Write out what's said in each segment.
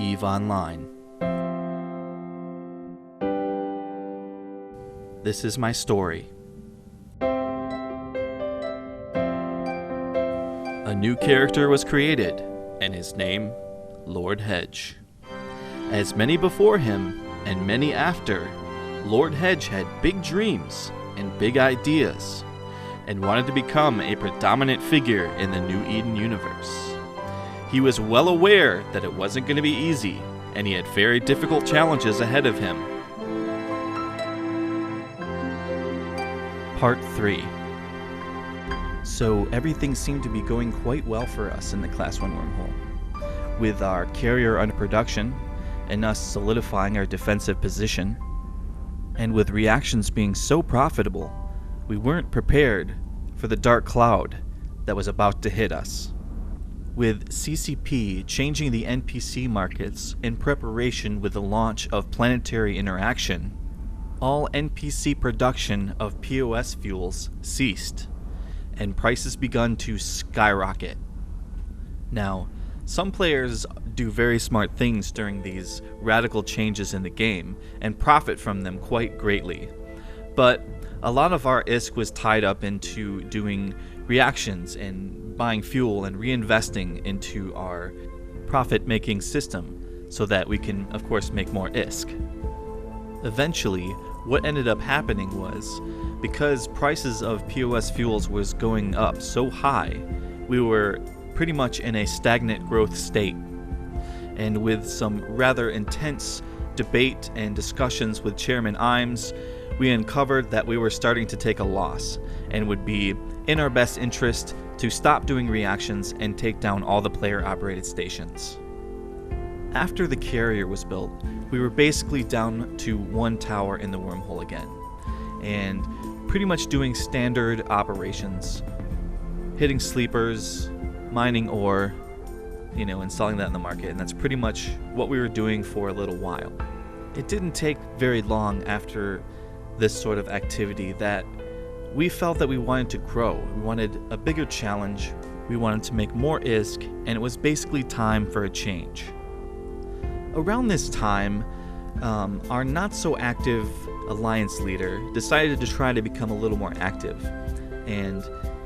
EVE Online. This is my story. A new character was created, and his name, Lord Hedge. As many before him, and many after, Lord Hedge had big dreams and big ideas, and wanted to become a predominant figure in the New Eden universe. He was well aware that it wasn't going to be easy, and he had very difficult challenges ahead of him. Part 3. So everything seemed to be going quite well for us in the Class 1 wormhole. With our carrier under production, and us solidifying our defensive position, and with reactions being so profitable, we weren't prepared for the dark cloud that was about to hit us. With CCP changing the NPC markets in preparation with the launch of planetary interaction, all NPC production of POS fuels ceased, and prices begun to skyrocket. Now, some players do very smart things during these radical changes in the game and profit from them quite greatly, but a lot of our ISK was tied up into doing reactions and buying fuel and reinvesting into our profit-making system so that we can, of course, make more ISK. Eventually, what ended up happening was, because prices of POS fuels was going up so high, we were pretty much in a stagnant growth state. And with some rather intense debate and discussions with Chairman Imes, we uncovered that we were starting to take a loss, and would be in our best interest to stop doing reactions and take down all the player-operated stations. After the carrier was built, we were basically down to one tower in the wormhole again, and pretty much doing standard operations, hitting sleepers, mining ore, and selling that in the market, and that's pretty much what we were doing for a little while. It didn't take very long after this sort of activity that we felt that we wanted to grow. We wanted a bigger challenge, we wanted to make more ISK, and it was basically time for a change. Around this time, our not-so-active alliance leader decided to try to become a little more active, and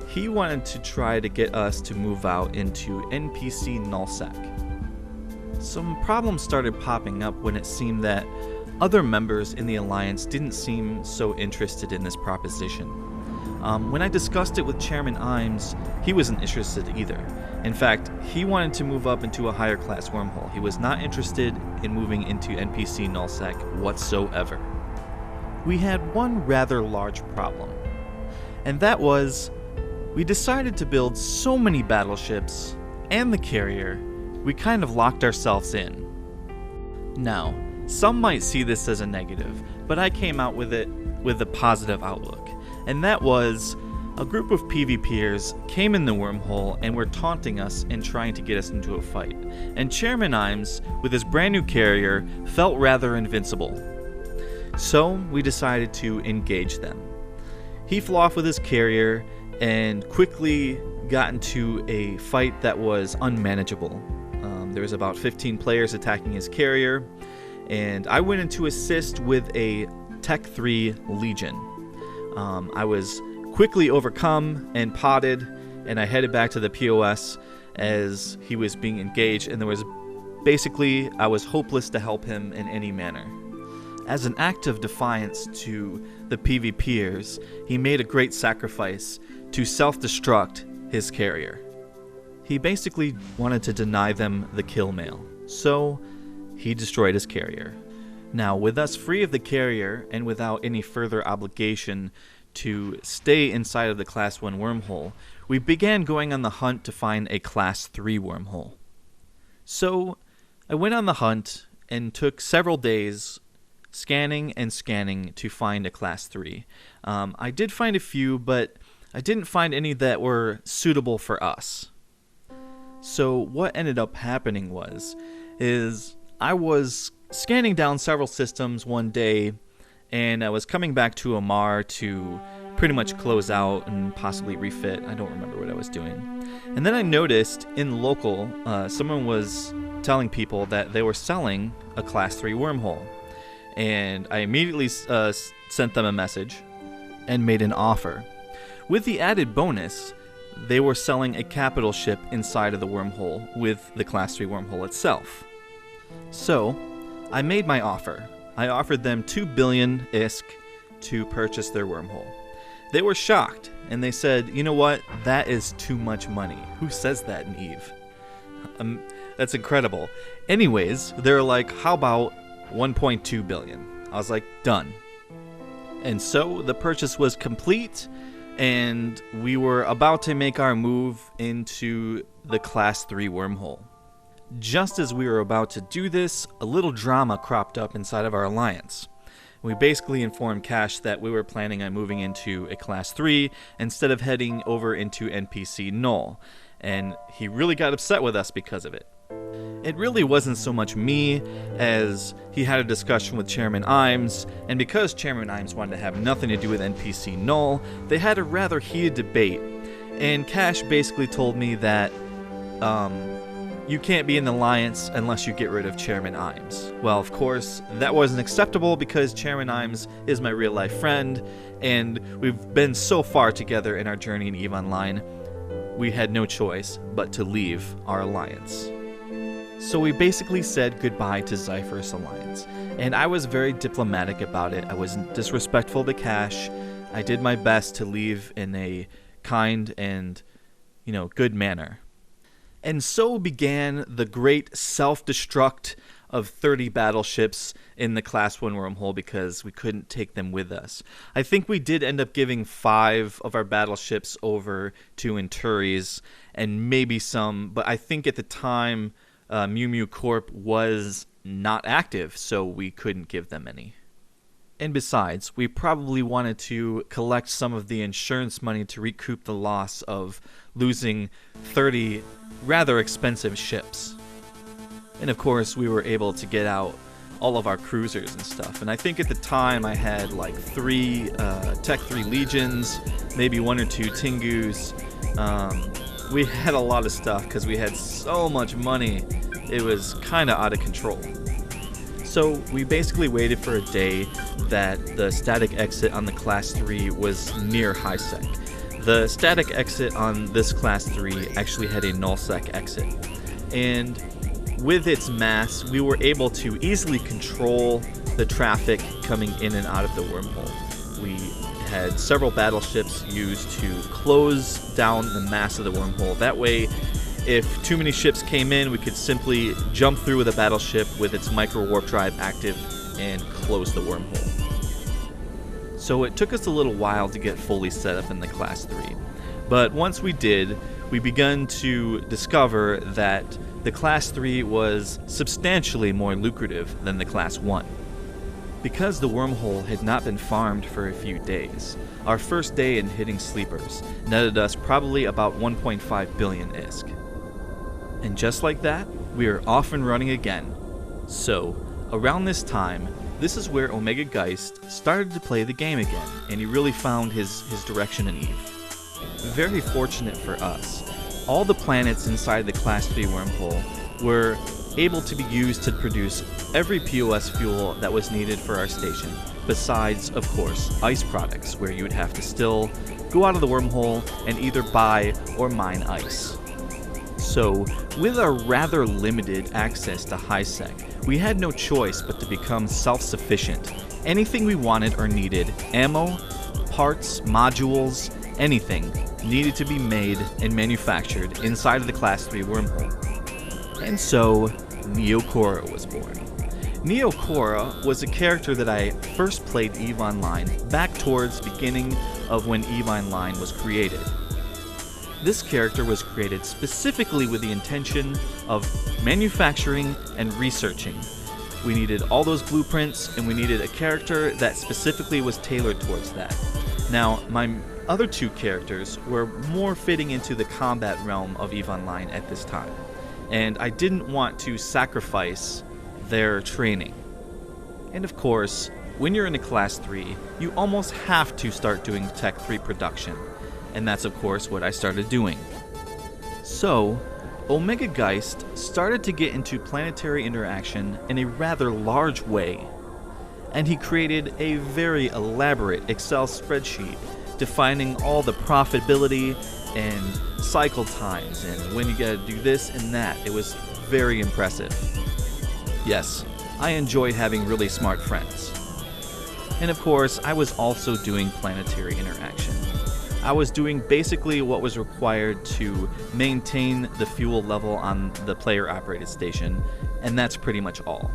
he wanted to try to get us to move out into NPC null-sec. Some problems started popping up when it seemed that other members in the alliance didn't seem so interested in this proposition. When I discussed it with Chairman Imes, he wasn't interested either. In fact, he wanted to move up into a higher class wormhole. He was not interested in moving into NPC null-sec whatsoever. We had one rather large problem, and that was, we decided to build so many battleships and the carrier, we kind of locked ourselves in. Now, some might see this as a negative, but I came out with it with a positive outlook, and that was a group of PvPers came in the wormhole and were taunting us and trying to get us into a fight, and Chairman Imes, with his brand new carrier, felt rather invincible. So we decided to engage them. He flew off with his carrier and quickly got into a fight that was unmanageable. There was about 15 players attacking his carrier, and I went in to assist with a Tech 3 Legion. I was quickly overcome and potted, and I headed back to the POS as he was being engaged, and I was hopeless to help him in any manner. As an act of defiance to the PvPers, he made a great sacrifice to self-destruct his carrier. He basically wanted to deny them the kill mail, so he destroyed his carrier. Now, with us free of the carrier and without any further obligation to stay inside of the Class 1 wormhole, we began going on the hunt to find a Class 3 wormhole. So, I went on the hunt and took several days scanning to find a Class 3. I did find a few, but I didn't find any that were suitable for us. So what ended up happening is I was scanning down several systems one day, and I was coming back to Amar to pretty much close out and possibly refit. I don't remember what I was doing. And then I noticed in local, someone was telling people that they were selling a Class 3 wormhole. And I immediately sent them a message and made an offer. With the added bonus, they were selling a capital ship inside of the wormhole with the Class 3 wormhole itself. So, I made my offer. I offered them 2 billion ISK to purchase their wormhole. They were shocked, and they said, you know what, that is too much money. Who says that in Eve? That's incredible. Anyways, they're like, how about 1.2 billion? I was like, done. And so the purchase was complete, and we were about to make our move into the Class 3 wormhole. Just as we were about to do this, a little drama cropped up inside of our alliance. We basically informed Cash that we were planning on moving into a Class 3 instead of heading over into NPC Null, and he really got upset with us because of it. It really wasn't so much me, as he had a discussion with Chairman Imes, and because Chairman Imes wanted to have nothing to do with NPC Null, they had a rather heated debate, and Cash basically told me that, you can't be in the alliance unless you get rid of Chairman Imes. Well, of course, that wasn't acceptable because Chairman Imes is my real-life friend, and we've been so far together in our journey in EVE Online, we had no choice but to leave our alliance. So we basically said goodbye to Zypher's alliance, and I was very diplomatic about it. I wasn't disrespectful to Cash. I did my best to leave in a kind and, good manner. And so began the great self-destruct of 30 battleships in the Class 1 wormhole because we couldn't take them with us. I think we did end up giving 5 of our battleships over to Inturis and maybe some, but I think at the time Mew Mew Corp was not active, so we couldn't give them any. And besides, we probably wanted to collect some of the insurance money to recoup the loss of losing 30 rather expensive ships. And of course, we were able to get out all of our cruisers and stuff. And I think at the time I had like 3 Tech 3 Legions, maybe 1 or 2 Tengus. We had a lot of stuff because we had so much money. It was kind of out of control. So we basically waited for a day that the static exit on the Class 3 was near high-sec. The static exit on this Class 3 actually had a null-sec exit. And with its mass, we were able to easily control the traffic coming in and out of the wormhole. We had several battleships used to close down the mass of the wormhole. That way, if too many ships came in, we could simply jump through with a battleship with its micro warp drive active and close the wormhole. So it took us a little while to get fully set up in the Class 3. But once we did, we began to discover that the Class 3 was substantially more lucrative than the Class 1. Because the wormhole had not been farmed for a few days, our first day in hitting sleepers netted us probably about 1.5 billion ISK. And just like that, we are off and running again. So, around this time, this is where Omega Geist started to play the game again, and he really found his direction in EVE. Very fortunate for us, all the planets inside the Class 3 wormhole were able to be used to produce every POS fuel that was needed for our station, besides, of course, ice products, where you would have to still go out of the wormhole and either buy or mine ice. So, with our rather limited access to high-sec, we had no choice but to become self-sufficient. Anything we wanted or needed, ammo, parts, modules, anything, needed to be made and manufactured inside of the Class 3 wormhole. And so, Neo Korra was born. Neo Korra was a character that I first played EVE Online back towards the beginning of when EVE Online was created. This character was created specifically with the intention of manufacturing and researching. We needed all those blueprints, and we needed a character that specifically was tailored towards that. Now, my other 2 characters were more fitting into the combat realm of EVE Online at this time, and I didn't want to sacrifice their training. And of course, When you're in a Class 3, you almost have to start doing Tech 3 production, and that's of course what I started doing. So, Omega Geist started to get into planetary interaction in a rather large way, and he created a very elaborate Excel spreadsheet defining all the profitability and cycle times and when you gotta do this and that. It was very impressive. Yes, I enjoy having really smart friends. And of course, I was also doing planetary interaction. I was doing basically what was required to maintain the fuel level on the player-operated station, and that's pretty much all.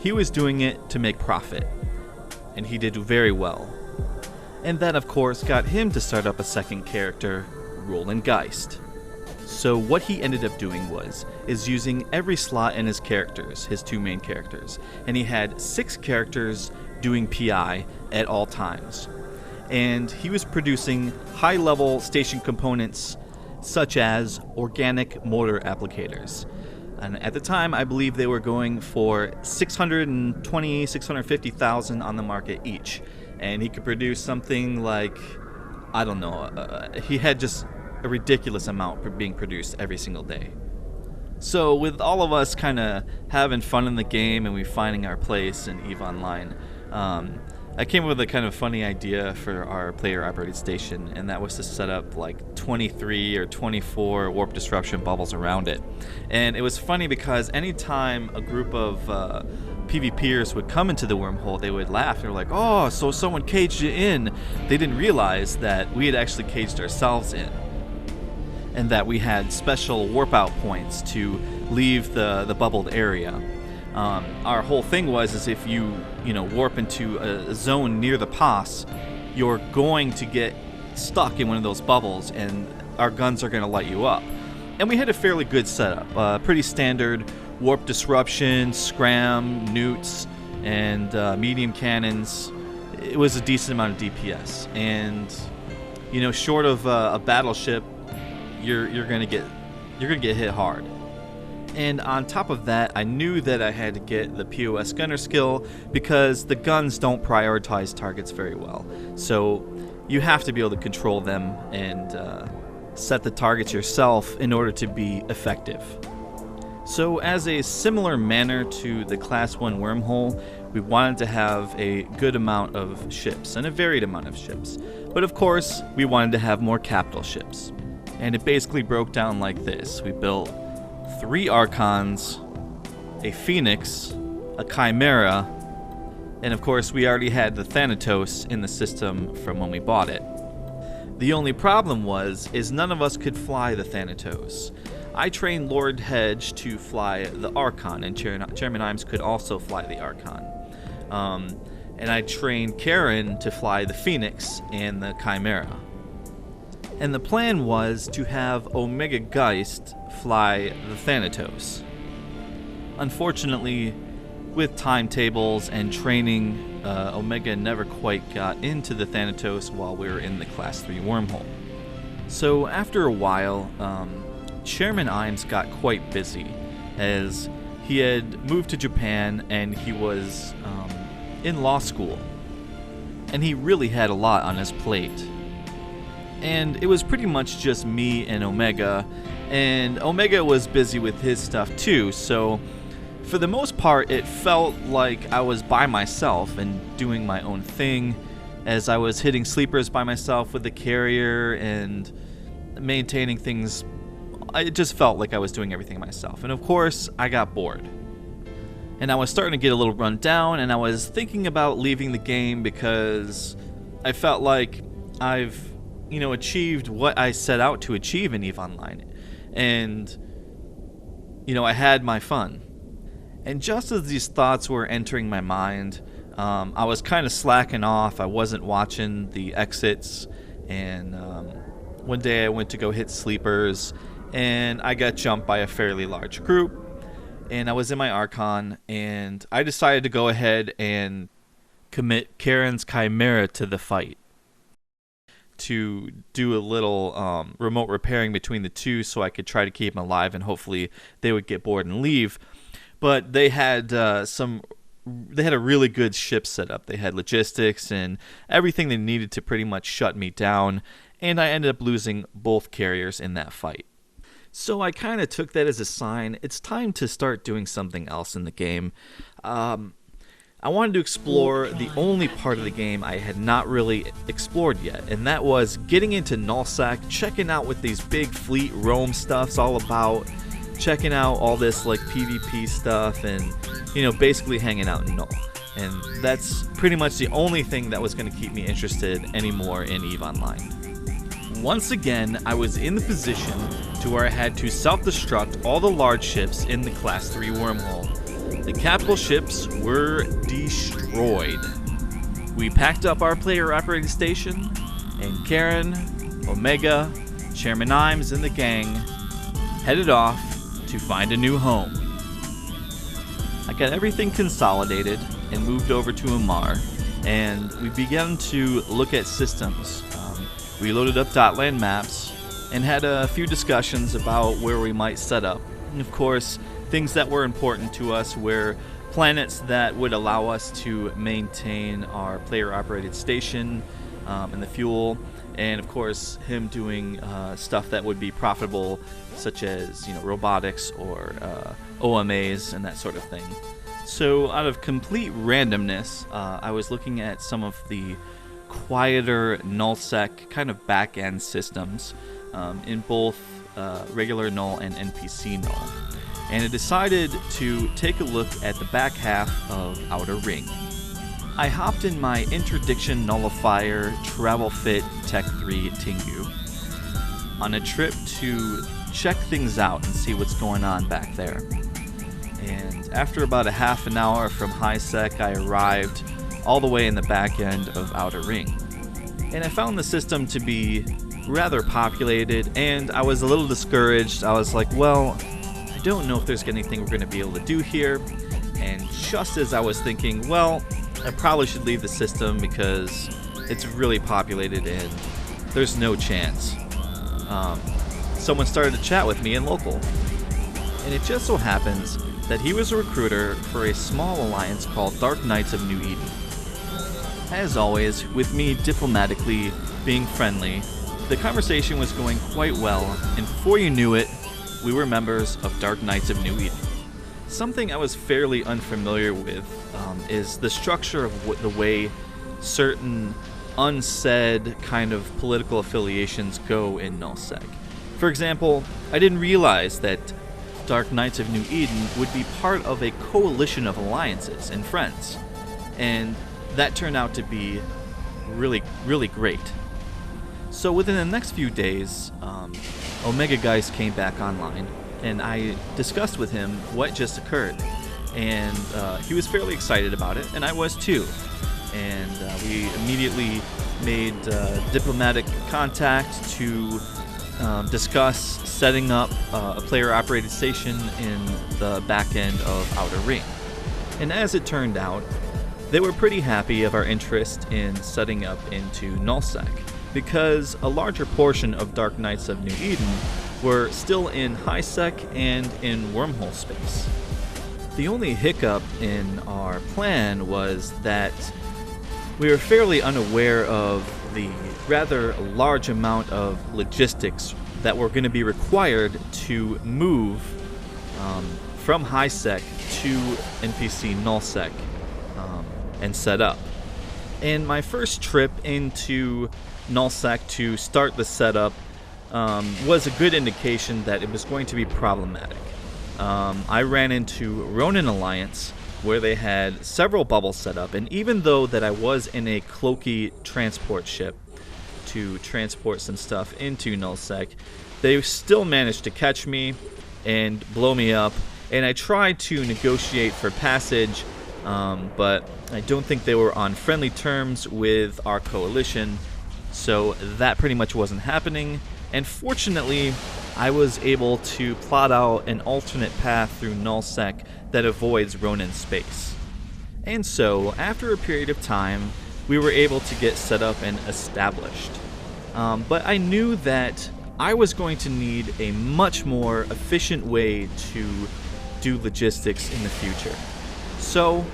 He was doing it to make profit, and he did very well. And that, of course, got him to start up a second character, Roland Geist. So what he ended up doing is using every slot in his characters, his two main characters, and he had 6 characters doing PI at all times. And he was producing high-level station components such as organic motor applicators. And at the time, I believe they were going for 620, 650,000 on the market each. And he could produce something like, I don't know, he had just a ridiculous amount being produced every single day. So with all of us kind of having fun in the game and we finding our place in EVE Online, I came up with a kind of funny idea for our player-operated station, and that was to set up like 23 or 24 warp disruption bubbles around it. And it was funny because anytime a group of PvPers would come into the wormhole, they would laugh. They were like, "Oh, so someone caged you in." They didn't realize that we had actually caged ourselves in, and that we had special warp out points to leave the bubbled area. Our whole thing was if you warp into a zone near the POS, you're going to get stuck in one of those bubbles, and our guns are going to light you up. And we had a fairly good setup, pretty standard warp disruption, scram, newts, and medium cannons. It was a decent amount of DPS, and short of a battleship, you're gonna get hit hard. And on top of that, I knew that I had to get the POS gunner skill because the guns don't prioritize targets very well. So you have to be able to control them and set the targets yourself in order to be effective. So as a similar manner to the Class 1 wormhole, we wanted to have a good amount of ships and a varied amount of ships. But of course, we wanted to have more capital ships. And it basically broke down like this. We built 3 Archons, a Phoenix, a Chimera, and of course we already had the Thanatos in the system from when we bought it. The only problem is none of us could fly the Thanatos. I trained Lord Hedge to fly the Archon, and Chairman Imes could also fly the Archon. And I trained Karen to fly the Phoenix and the Chimera. And the plan was to have Omega Geist fly the Thanatos. Unfortunately, with timetables and training, Omega never quite got into the Thanatos while we were in the Class 3 wormhole. So after a while, Chairman Imes got quite busy, as he had moved to Japan and he was in law school. And he really had a lot on his plate. And it was pretty much just me and Omega, and Omega was busy with his stuff too, so for the most part it felt like I was by myself and doing my own thing, as I was hitting sleepers by myself with the carrier and maintaining things. It just felt like I was doing everything myself, and of course I got bored. And I was starting to get a little run down, and I was thinking about leaving the game because I felt like I've achieved what I set out to achieve in EVE Online. And, I had my fun. And just as these thoughts were entering my mind, I was kind of slacking off. I wasn't watching the exits. And one day I went to go hit sleepers, and I got jumped by a fairly large group. And I was in my Archon, and I decided to go ahead and commit Karen's Chimera to the fight, to do a little remote repairing between the two so I could try to keep them alive, and hopefully they would get bored and leave. But they had some a really good ship set up. They had logistics and everything they needed to pretty much shut me down, and I ended up losing both carriers in that fight. So I kind of took that as a sign. It's time to start doing something else in the game. I wanted to explore the only part of the game I had not really explored yet, and that was getting into null-sec, checking out what these big fleet roam stuff's all about, checking out all this like PvP stuff, and basically hanging out in null. And that's pretty much the only thing that was going to keep me interested anymore in EVE Online. Once again, I was in the position to where I had to self-destruct all the large ships in the Class 3 wormhole. The capital ships were destroyed. We packed up our player-operated station, and Karen, Omega, Chairman Imes, and the gang headed off to find a new home. I got everything consolidated and moved over to Amar, and we began to look at systems. We loaded up Dotland maps and had a few discussions about where we might set up. And of course, things that were important to us were planets that would allow us to maintain our player-operated station and the fuel, and of course him doing stuff that would be profitable, such as robotics or OMAs and that sort of thing. So out of complete randomness, I was looking at some of the quieter null-sec kind of back-end systems in both regular null and NPC null, and I decided to take a look at the back half of Outer Ring. I hopped in my Interdiction Nullifier Travel Fit Tech 3 Tengu on a trip to check things out and see what's going on back there. And after about a half an hour from high sec, I arrived all the way in the back end of Outer Ring. And I found the system to be rather populated, and I was a little discouraged. I was like, well, I don't know if there's anything we're going to be able to do here. And just as I was thinking, well, I probably should leave the system because it's really populated and there's no chance, someone started to chat with me in local. And it just so happens that he was a recruiter for a small alliance called Dark Knights of New Eden. As always, with me diplomatically being friendly, the conversation was going quite well, and before you knew it, we were members of Dark Knights of New Eden. Something I was fairly unfamiliar with is the structure of the way certain unsaid kind of political affiliations go in null-sec. For example, I didn't realize that Dark Knights of New Eden would be part of a coalition of alliances and friends, and that turned out to be really, really great. So within the next few days, Omega Geist came back online, and I discussed with him what just occurred, and he was fairly excited about it, and I was too. And we immediately made diplomatic contact to discuss setting up a player-operated station in the back end of Outer Ring. And as it turned out, they were pretty happy of our interest in setting up into null-sec, because a larger portion of Dark Knights of New Eden were still in high-sec and in wormhole space. The only hiccup in our plan was that we were fairly unaware of the rather large amount of logistics that were going to be required to move from high-sec to NPC null-sec and set up. And my first trip into null-sec to start the setup was a good indication that it was going to be problematic. I ran into Ronin Alliance, where they had several bubbles set up, and even though that I was in a cloaky transport ship to transport some stuff into null-sec, they still managed to catch me and blow me up, and I tried to negotiate for passage, but I don't think they were on friendly terms with our coalition, so that pretty much wasn't happening. And fortunately, I was able to plot out an alternate path through null-sec that avoids Ronin space. And so, after a period of time, we were able to get set up and established. But I knew that I was going to need a much more efficient way to do logistics in the future. So,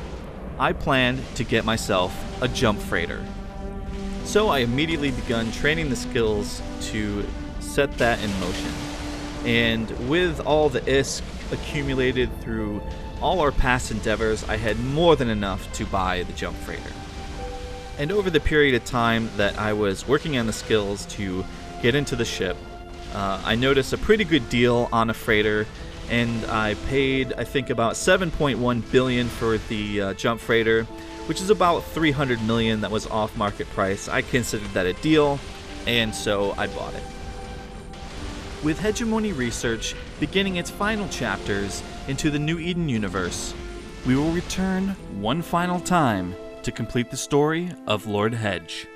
I planned to get myself a jump freighter. So I immediately begun training the skills to set that in motion. And with all the ISK accumulated through all our past endeavors, I had more than enough to buy the jump freighter. And over the period of time that I was working on the skills to get into the ship, I noticed a pretty good deal on a freighter, and I paid, I think, about $7.1 billion for the jump freighter, which is about $300 million that was off market price. I considered that a deal, and so I bought it. With Hegemony Research beginning its final chapters into the New Eden universe, we will return one final time to complete the story of Lord Hedge.